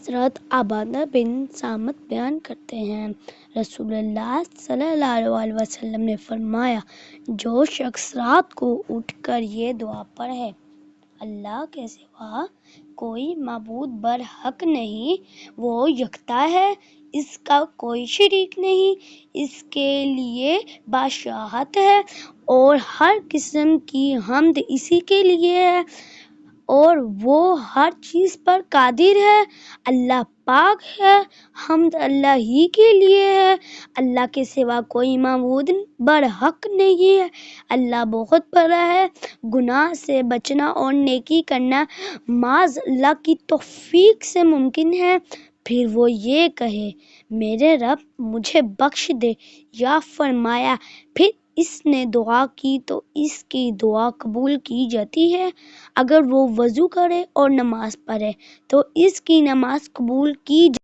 حضرت عبادہ بن صامت بیان کرتے ہیں، رسول اللہ صلی اللہ علیہ وسلم نے فرمایا، جو شخص رات کو اٹھ کر یہ دعا پڑھے، اللہ کے سوا کوئی معبود برحق نہیں، وہ یکتا ہے، اس کا کوئی شریک نہیں، اس کے لیے بادشاہت ہے اور ہر قسم کی حمد اسی کے لیے ہے اور وہ ہر چیز پر قادر ہے، اللہ پاک ہے، حمد اللہ ہی کے لیے ہے، اللہ کے سوا کوئی معبود برحق نہیں ہے، اللہ بہت بڑا ہے، گناہ سے بچنا اور نیکی کرنا محض اللہ کی توفیق سے ممکن ہے۔ پھر وہ یہ کہے، میرے رب مجھے بخش دے، یا فرمایا پھر اس نے دعا کی تو اس کی دعا قبول کی جاتی ہے، اگر وہ وضو کرے اور نماز پڑھے تو اس کی نماز قبول کی